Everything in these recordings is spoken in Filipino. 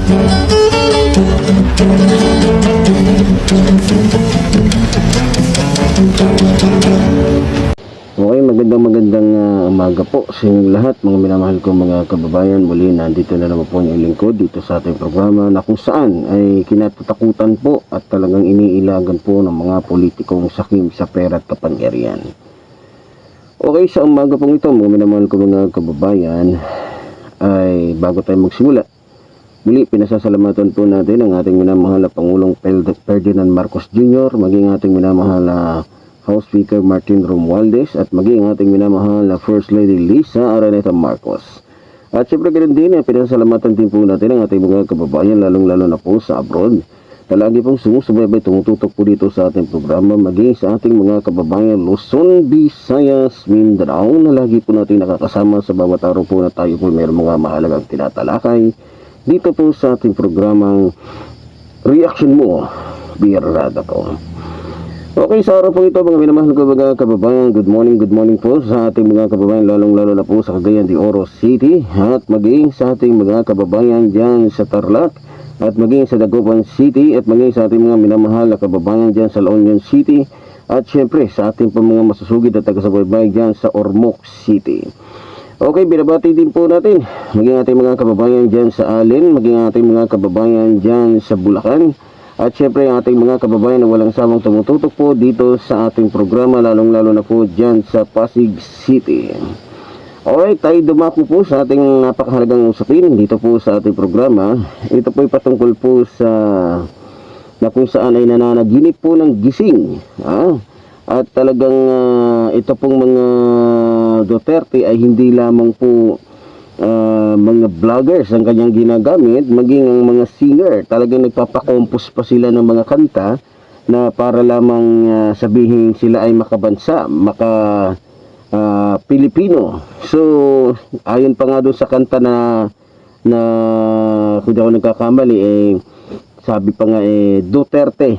Okay, magandang umaga po sa inyong lahat, mga minamahal ko mga kababayan. Muli nandito na naman po yung lingkod dito sa ating programa na kung saan ay kinatatakutan po at talagang iniilagan po ng mga politikong sakim sa pera at kapangyarihan. Okay, sa umaga pong ito mga minamahal ko mga kababayan, ay bago tayo magsimula, muli pinasasalamatan po natin ang ating minamahal na Pangulong Ferdinand Marcos Jr., maging ating minamahal na House Speaker Martin Romualdez at maging ating minamahal na First Lady Lisa Araneta Marcos. At syempre ganun din, pinasasalamatan din po natin ang ating mga kababayan, lalong-lalo na po sa abroad, na lagi pong sumusubaybay, tumututok po dito sa ating programa, maging sa ating mga kababayan Luzon, Visayas, Mindanao, na lagi po natin nakakasama sa bawat araw po na tayo po mayroong mga mahalagang tinatalakay dito po sa ating programang Reaction Mo, Birada po. Okay, sa araw po ito mga minamahal ko mga kababayan, good morning po sa ating mga kababayan, lalong-lalo na po sa Cagayan de Oro City, at maging sa ating mga kababayan dyan sa Tarlac, at maging sa Dagupan City, at maging sa ating mga minamahal na kababayan dyan sa La Union City, at syempre sa ating pa mga masusugid at taga-subaybay dyan sa Ormoc City. Okay, binabati din po natin maging ating mga kababayan dyan sa Allen, maging ating mga kababayan dyan sa Bulacan, at syempre ang ating mga kababayan na walang samang tumututok po dito sa ating programa, lalong-lalo na po dyan sa Pasig City. Okay, tayo dumako po sa ating napakahalagang usapin dito po sa ating programa. Ito po ay patungkol po sa na kung saan ay nananaginip po ng gising. At talagang ito pong mga Duterte ay hindi lamang po mga vloggers ang kanyang ginagamit, maging ang mga singer, talagang nagpapakompos pa sila ng mga kanta na para lamang sabihin sila ay makabansa, Pilipino. So ayon pa nga doon sa kanta na kung di ako nagkakamali, sabi pa nga Duterte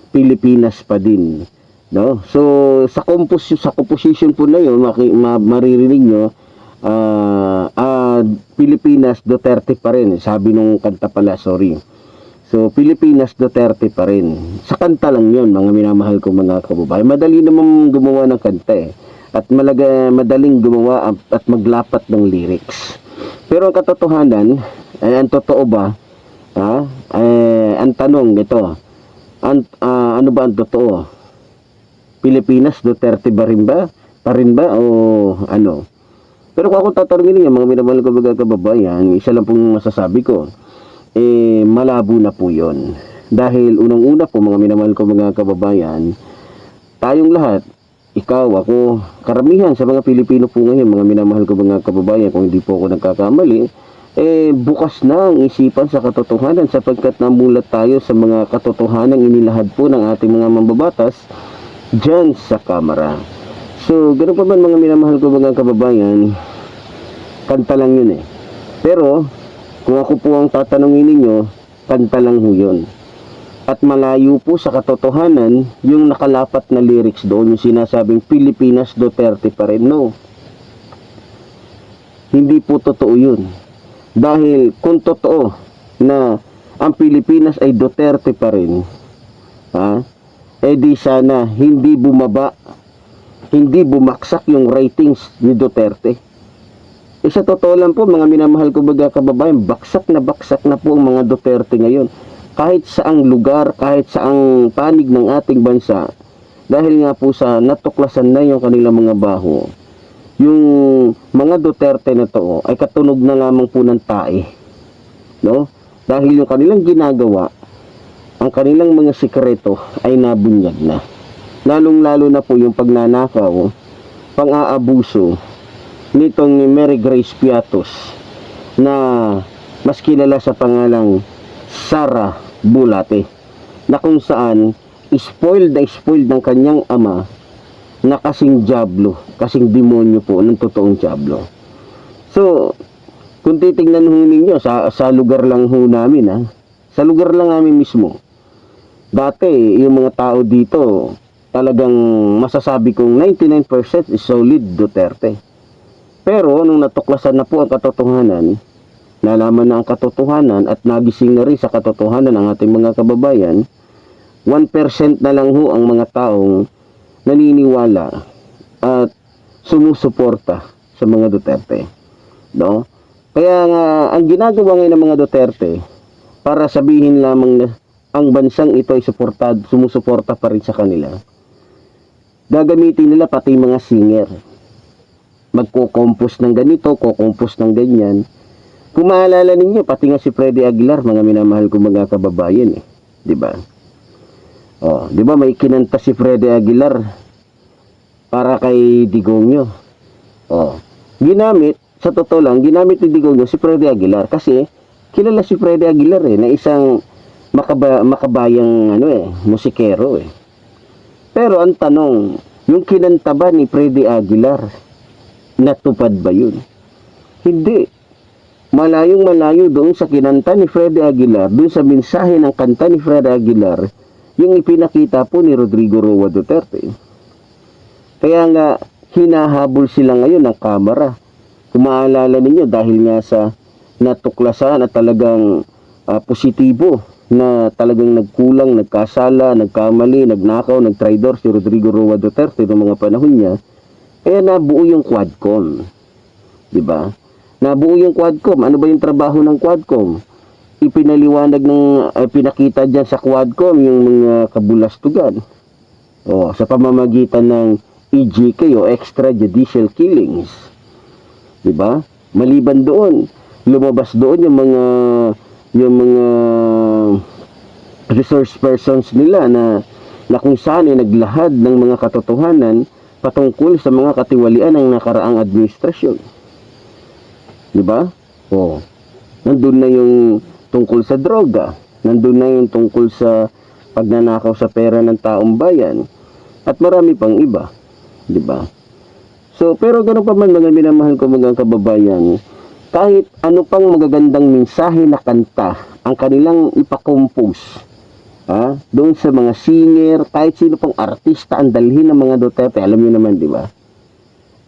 Pilipinas pa din, no? So sa composition po na yun, maririnig nyo, Pilipinas Duterte pa rin, sabi nung kanta pala, sorry. So Pilipinas Duterte pa rin, sa kanta lang yun mga minamahal ko mga kababayan. Madali naman gumawa ng kanta at madaling gumawa at maglapat ng lyrics. Pero ang katotohanan ay ang totoo ba? Ang tanong ito, ano ba ang totoo? Pilipinas Duterte pa rin ba o ano? Pero kung ako tatanungin niyo mga minamahal ko mga kababayan, isa lang pong masasabi ko, malabo na po yun. Dahil unang-una po mga minamahal ko mga kababayan, tayong lahat, ikaw, ako, karamihan sa mga Pilipino po ngayon, mga minamahal ko mga kababayan, kung hindi po ako nagkakamali, bukas na ang isipan sa katotohanan, sapagkat namulat tayo sa mga katotohanan inilahad po ng ating mga mambabatas dyan sa kamera. So, ganoon pa man mga minamahal ko mga kababayan, kanta lang yun Pero, kung ako po ang tatanungin ninyo, kanta lang ho yun. At malayo po sa katotohanan, yung nakalapat na lyrics doon, yung sinasabing Pilipinas Duterte pa rin. No. Hindi po totoo yun. Dahil kung totoo na ang Pilipinas ay Duterte pa rin, di sana hindi bumaksak yung ratings ni Duterte. Sa totoo lang po mga minamahal ko mga kababayan, baksak na po ang mga Duterte ngayon. Kahit saang lugar, kahit saang panig ng ating bansa, dahil nga po sa natuklasan na yung kanilang mga baho. Yung mga Duterte na to ay katunog na lamang po ng tae. No? Dahil yung kanilang ginagawa, ang kanilang mga sikreto ay nabunyag na. Lalong-lalo na po yung pagnanakaw, pang-aabuso nitong Mary Grace Piatos na mas kilala sa pangalang Sara Bulate, na kung saan spoiled ng kanyang ama na kasing diablo, kasing demonyo po ng totoong diablo. So, kung titingnan ho ninyo sa lugar lang ho namin, sa lugar lang namin mismo, dati yung mga tao dito talagang masasabi kong 99% is solid Duterte. Pero nung natuklasan na po ang katotohanan, nalaman na ang katotohanan at nagising na rin sa katotohanan ng ating mga kababayan, 1% na lang ho ang mga taong naniniwala at sumusuporta sa mga Duterte. No? Kaya nga, ang ginagawa ngayon ng mga Duterte, para sabihin lamang na ang bansang ito ay sumusuporta pa rin sa kanila, gagamitin nila pati mga singer. Magko-compose ng ganito, ko-compose ng ganyan. Kung maalala ninyo, pati nga si Freddy Aguilar, mga minamahal ko mga kababayan, 'di ba? Oh, 'di ba may kinanta si Freddy Aguilar para kay Digongyo. Oh, sa totoo lang, ginamit ni Digongyo si Freddy Aguilar kasi kilala si Freddy Aguilar na isang makabayang musikero . Pero ang tanong, yung kinanta ba ni Freddy Aguilar, natupad ba yun? Hindi. Malayong malayo doon sa kinanta ni Freddy Aguilar, doon sa mensahe ng kanta ni Freddy Aguilar, yung ipinakita po ni Rodrigo Roa Duterte. Kaya nga, hinahabol sila ngayon ng kamera. Kung maalala ninyo, dahil nga sa natuklasan at talagang positibo na talagang nagkulang, nagkasala, nagkamali, nagnakaw, nagtraidor si Rodrigo Roa Duterte noong mga panahon niya, kaya nabuo yung Quadcom. Diba? Nabuo yung Quadcom. Ano ba yung trabaho ng Quadcom? Ipinaliwanag pinakita dyan sa Quadcom yung mga kabulastugan. Sa pamamagitan ng EJK o extrajudicial killings. Diba? Maliban doon, lumabas doon yung mga resource persons nila na kung saan ay naglahad ng mga katotohanan patungkol sa mga katiwalian ng nakaraang administrasyon. Diba? Nandun na yung tungkol sa droga, nandun na yung tungkol sa pagnanakaw sa pera ng taong bayan, at marami pang iba. Diba? So, pero gano'n pa man mga minamahal ko mga kababayan, kahit ano pang magagandang mensahe na kanta ang kanilang ipakompose, doon sa mga singer, kahit sino pang artista ang dalhin ng mga Duterte, alam niyo naman, di ba?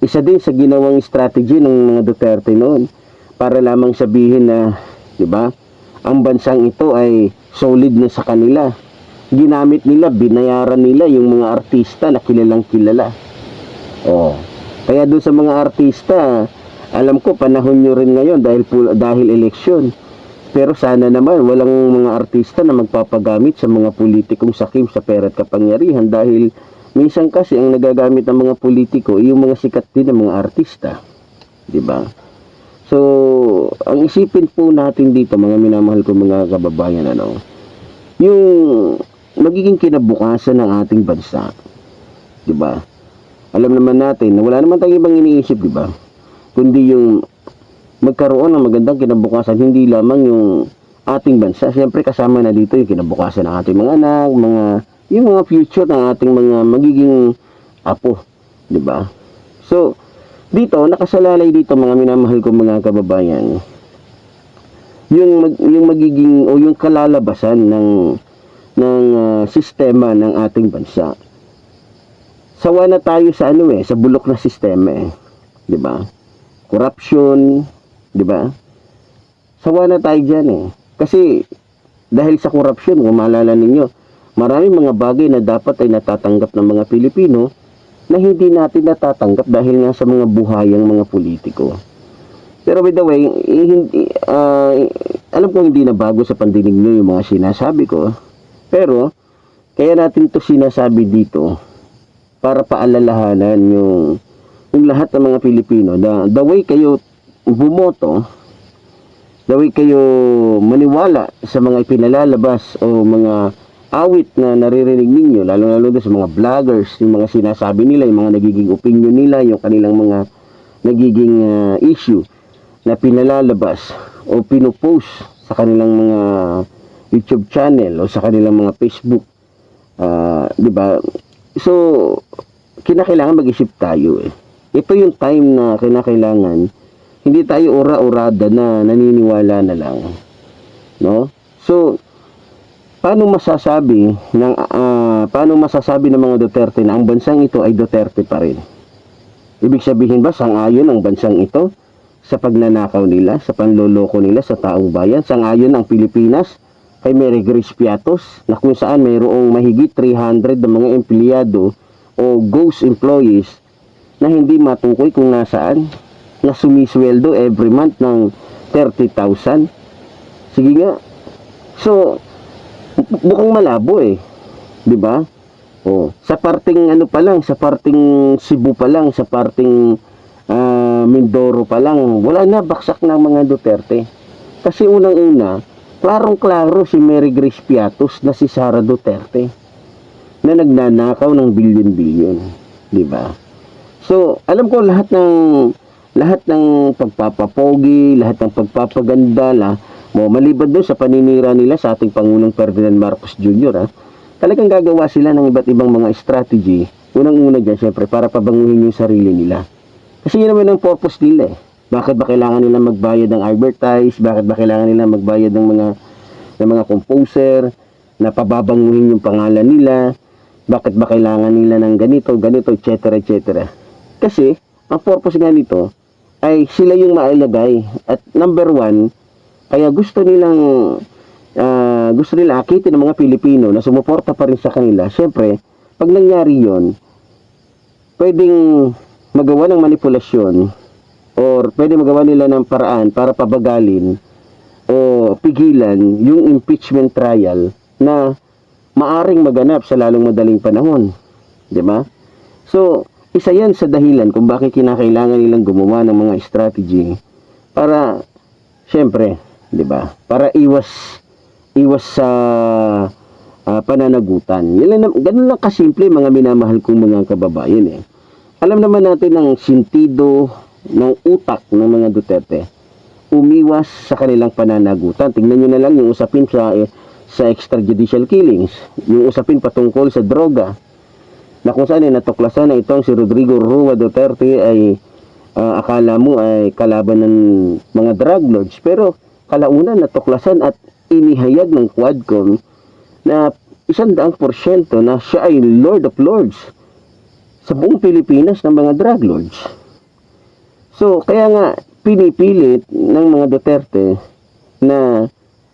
Isa din sa ginawang strategy ng mga Duterte noon para lamang sabihin na, di ba, ang bansang ito ay solid na sa kanila. Ginamit nila, binayaran nila yung mga artista na kilalang kilala. Kaya doon sa mga artista, alam ko panahon nyo rin ngayon dahil eleksyon. Pero sana naman walang mga artista na magpapagamit sa mga politikong sakim sa pera at kapangyarihan, dahil minsan kasi ang nagagamit ng mga politiko ay yung mga sikat din ng mga artista. Diba? So, ang isipin po natin dito mga minamahal ko mga kababayan, yung magiging kinabukasan ng ating bansa. Diba? Alam naman natin na wala naman tayong ibang iniisip, diba? Kundi yung magkaroon ng magandang kinabukasan, hindi lamang yung ating bansa. Siyempre kasama na dito yung kinabukasan ng ating mga anak, yung mga future ng ating mga magiging apo, 'di ba? So, dito nakasalalay dito mga minamahal ko mga kababayan, yung magiging o yung kalalabasan ng sistema ng ating bansa. Sawa na tayo sa sa bulok na sistema, 'di ba? Corruption, 'di ba? Sawa na tayo diyan Kasi dahil sa corruption, kung maalala ninyo, maraming mga bagay na dapat ay natatanggap ng mga Pilipino na hindi natin natatanggap dahil nga sa mga buhayang mga politiko. Pero by the way, alam ko hindi na bago sa pandinig nyo yung mga sinasabi ko. Pero, kaya natin to sinasabi dito para paalalahanan yung lahat ng mga Pilipino na the way kayo bumoto, the way kayo maniwala sa mga ipinalalabas o mga awit na naririnig ninyo, lalo-lalo sa mga vloggers, yung mga sinasabi nila, yung mga nagiging opinion nila, yung kanilang mga nagiging issue na pinalalabas o pinopost sa kanilang mga YouTube channel o sa kanilang mga Facebook, di ba? So, kinakailangan mag-isip tayo Ito yung time na kinakailangan hindi tayo ora-orada na naniniwala na lang, no? So, paano masasabi ng mga Duterte na ang bansang ito ay Duterte pa rin? Ibig sabihin ba sang-ayon ang bansang ito sa pagnanakaw nila, sa panloloko nila sa taong bayan. Sangayon ang Pilipinas kay Mary Grace Piatos na kung saan mayroong mahigit 300 na mga empleyado o ghost employees na hindi matukoy kung nasaan, na sumisweldo every month ng 30,000. Sige nga. So, mukhang malabo eh. 'Di ba? Oh, sa parting ano pa lang, sa parting Cebu pa lang, sa parting Mindoro pa lang, wala na, baksak na mga Duterte. Kasi unang-una, klarong-klaro si Mary Grace Piatos na si Sara Duterte na nagnanakaw ng bilyon-bilyon, 'di ba? So, alam ko lahat ng pagpapapogi, lahat ng pagpapaganda maliban doon sa paninira nila sa ating Pangulong Ferdinand Marcos Jr. Talagang gagawa sila ng iba't ibang mga strategy. Unang-una dyan, syempre, para pabanguhin yung sarili nila. Kasi yun naman ang purpose nila eh. Bakit ba kailangan nila magbayad ng advertise? Bakit ba kailangan nila magbayad ng mga composer na pababanguhin yung pangalan nila? Bakit ba kailangan nila ng ganito, etc., etc.? Kasi, ang purpose nga nito ay sila yung mailagay. At number one, kaya gusto nila akitin ng mga Pilipino na sumuporta pa rin sa kanila. Siyempre, pag nangyari yon, pwedeng magawa ng manipulasyon or pwede magawa nila ng paraan para pabagalin o pigilan yung impeachment trial na maaring maganap sa lalong madaling panahon. Diba? So, isa yan sa dahilan kung bakit kinakailangan nilang gumawa ng mga strategy para, siyempre, diba? Para iwas sa pananagutan. Ganun lang kasimple mga minamahal kong mga kababayan eh. Alam naman natin ang sentido ng utak ng mga Duterte. Umiwas sa kanilang pananagutan. Tingnan nyo na lang yung usapin sa extrajudicial killings. Yung usapin patungkol sa droga. Na kung saan natuklasan na itong si Rodrigo Roa Duterte ay akala mo ay kalaban ng mga drug lords. Pero kalaunan natuklasan at inihayag ng Quadcom na 100% na siya ay Lord of Lords sa buong Pilipinas ng mga drug lords. So, kaya nga pinipilit ng mga Duterte na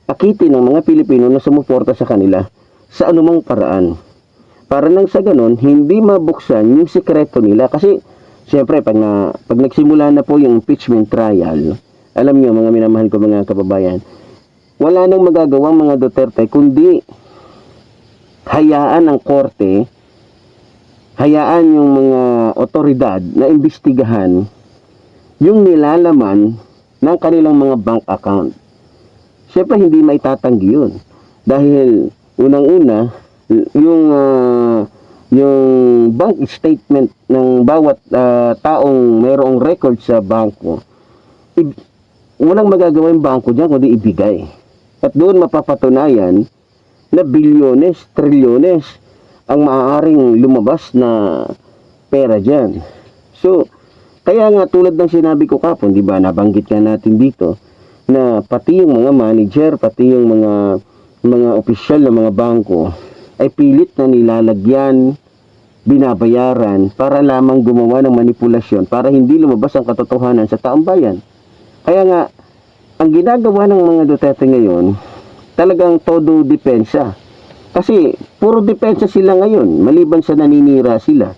akitin ng mga Pilipino na sumuporta sa kanila sa anumang paraan. Para nang sa ganon, hindi mabuksan yung sikreto nila. Kasi, siyempre, pag nagsimula na po yung impeachment trial, alam niyo mga minamahal ko mga kababayan, wala nang magagawang mga Duterte kundi hayaan ang korte, hayaan yung mga otoridad na imbestigahan yung nilalaman ng kanilang mga bank account. Siyempre hindi maitatanggi yun. Dahil unang-una, yung bank statement ng bawat taong mayroong record sa bangko, walang magagawa yung bangko dyan kundi ibigay. At doon mapapatunayan na bilyones, trilyones ang maaaring lumabas na pera dyan. So, kaya nga tulad ng sinabi ko kapon, di ba, nabanggit nga natin dito, na pati yung mga manager, pati yung mga opisyal ng mga bangko, ay pilit na nilalagyan, binabayaran, para lamang gumawa ng manipulasyon, para hindi lumabas ang katotohanan sa taong bayan. Kaya nga, ang ginagawa ng mga Duterte ngayon, talagang todo depensa. Kasi, puro depensa sila ngayon, maliban sa naninira sila.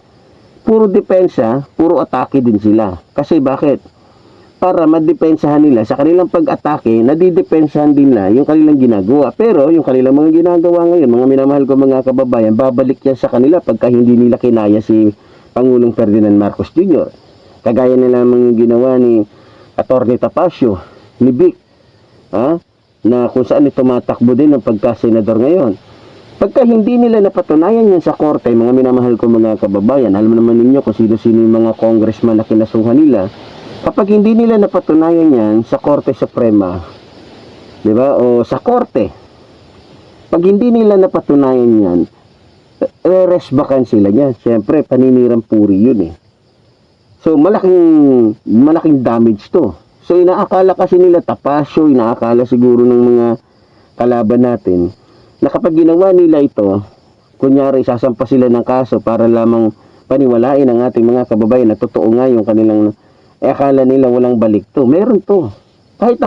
Puro depensa, puro atake din sila. Kasi bakit? Para madepensahan nila sa kanilang pag-atake, nadidepensahan din nila yung kanilang ginagawa. Pero, yung kanilang mga ginagawa ngayon, mga minamahal ko mga kababayan, babalik yan sa kanila pagka hindi nila kinaya si Pangulong Ferdinand Marcos Jr. Kagaya nila mga ginawa ni Atty. Tapasio, ni Vic, na kung saan tumatakbo din ang pagka-senador ngayon. Pagka hindi nila napatunayan yan sa korte, mga minamahal ko mga kababayan, alam naman ninyo kung sino-sino yung mga congressman na kinasuhan nila, kapag hindi nila napatunayan yan sa Korte Suprema, di ba, o sa korte, pag hindi nila napatunayan yan, re-resbakan sila yan. Siyempre, paninirang puri yun eh. So, malaking damage to. So, inaakala kasi nila Tapasio, inaakala siguro ng mga kalaban natin, na kapag ginawa nila ito, kunyari, sasampa sila ng kaso para lamang paniwalain ang ating mga kababayan na totoo nga yung kanilang akala nila walang balik to. Meron to. Kahit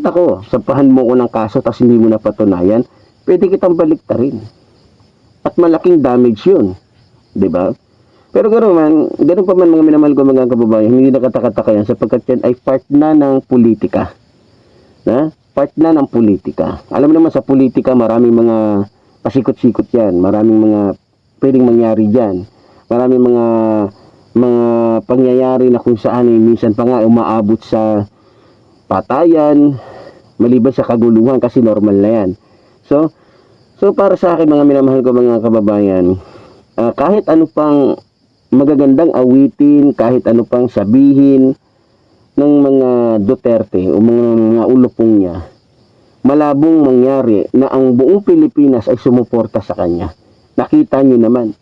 ako, sampahan mo ko ng kaso tapos hindi mo napatunayan, pwede kitang baliktarin. At malaking damage yun. 'Di ba? Pero ganoon pa man mga minamahal ko mga kababayan, hindi nakatakataka yan sapagkat yan ay part na ng politika. Part na ng politika. Alam mo naman sa politika, maraming mga pasikot-sikot yan. Maraming mga pwedeng mangyari dyan. Maraming mga pangyayari na kung saan minsan pa nga umaabot sa patayan, maliban sa kaguluhan kasi normal na yan. So para sa akin mga minamahal ko mga kababayan, kahit ano pang magagandang awitin, kahit ano pang sabihin ng mga Duterte o mga ulupong niya, malabong mangyari na ang buong Pilipinas ay sumuporta sa kanya. Nakita niyo naman,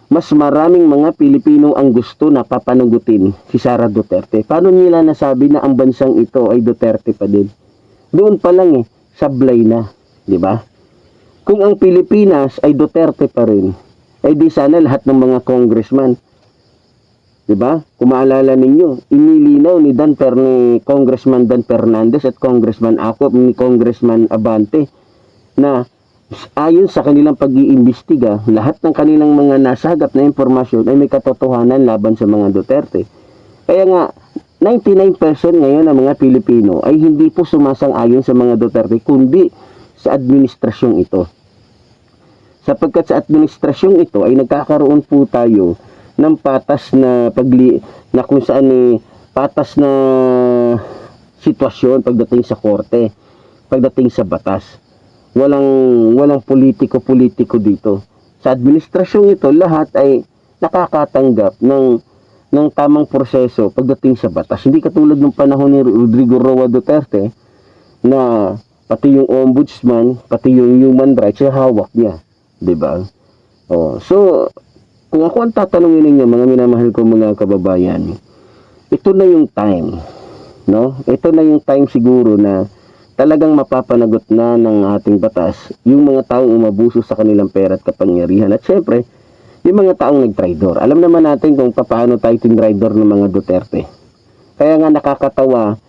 mas maraming mga Pilipino ang gusto na papanugutin si Sara Duterte. Paano nila nasabi na ang bansang ito ay Duterte pa din? Doon pa lang sablay na, di ba? Kung ang Pilipinas ay Duterte pa rin, ay di sana lahat ng mga congressman, diba? Kung maalala ninyo, inilinaw ni Congressman Dan Fernandez at Congressman Acop ni Congressman Abante na ayon sa kanilang pag-iimbestiga, lahat ng kanilang mga nasagap na impormasyon ay may katotohanan laban sa mga Duterte. Kaya nga, 99% ngayon ng mga Pilipino ay hindi po sumasang-ayon sa mga Duterte kundi sa administrasyong ito. Sapagkat sa administrasyong ito ay nagkakaroon po tayo ng patas na na kung saan patas na sitwasyon pagdating sa korte, pagdating sa batas. Walang politiko dito. Sa administrasyong ito, lahat ay nakakatanggap ng tamang proseso pagdating sa batas. Hindi katulad ng panahon ni Rodrigo Roa Duterte na pati yung ombudsman, pati yung human rights, hawak niya. Diba? So, kung ako ang tatanungin ninyo, mga minamahal ko mga kababayan, ito na yung time, no? Ito na yung time siguro na talagang mapapanagot na ng ating batas yung mga taong umabuso sa kanilang pera at kapangyarihan. At syempre, yung mga taong nagtraidor. Alam naman natin kung paano tayo tinraidor ng mga Duterte. Kaya nga nakakatawa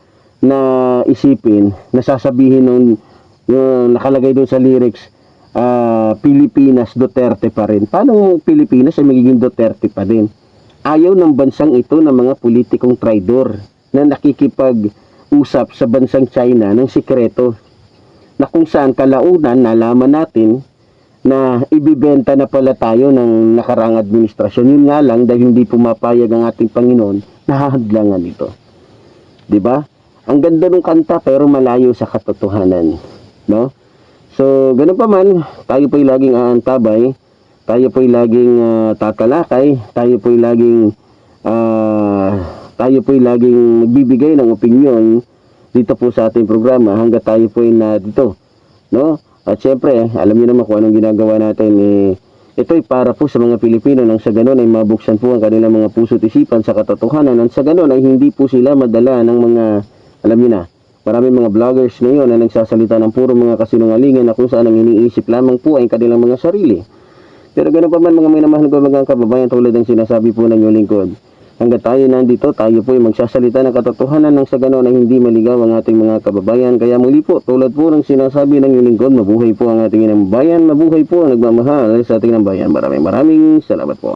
na isipin, na sasabihin nung nakalagay doon sa lyrics, Pilipinas, Duterte pa rin. Paano Pilipinas ay magiging Duterte pa din? Ayaw ng bansang ito ng mga politikong traidor na nakikipag-usap sa bansang China ng sikreto na kung saan kalaunan nalaman natin na ibibenta na pala tayo ng nakarang administrasyon. Yun nga lang dahil hindi pumapayag ang ating Panginoon, nahahadlangan ito. 'Di ba? Ang ganda ng kanta pero malayo sa katotohanan, no? So, ganun pa man, tayo po'y laging aantabay, tayo po'y laging tatalakay, tayo po'y laging magbibigay ng opinyon dito po sa ating programa hanggat tayo po'y na dito, no? At syempre, alam niyo naman kung anong ginagawa natin, ito'y para po sa mga Pilipino nang sa ganun ay mabuksan po ang kanilang mga puso't isipan sa katotohanan nang sa ganun ay hindi po sila madala ng mga, alam niyo na, maraming mga vloggers ngayon na nagsasalita ng puro mga kasinungalingan na kung saan ang iniisip lamang po ay kanilang mga sarili. Pero ganoon pa man mga minamahal ko mga kababayan, tulad ng sinasabi po ng inyong lingkod. Hanggat tayo nandito, tayo po ay magsasalita ng katotohanan nang sa ganoon ay hindi maligaw ang ating mga kababayan. Kaya muli po, tulad po ng sinasabi ng inyong lingkod, mabuhay po ang ating inang bayan, mabuhay po ang nagmamahal sa ating inang bayan. Maraming salamat po.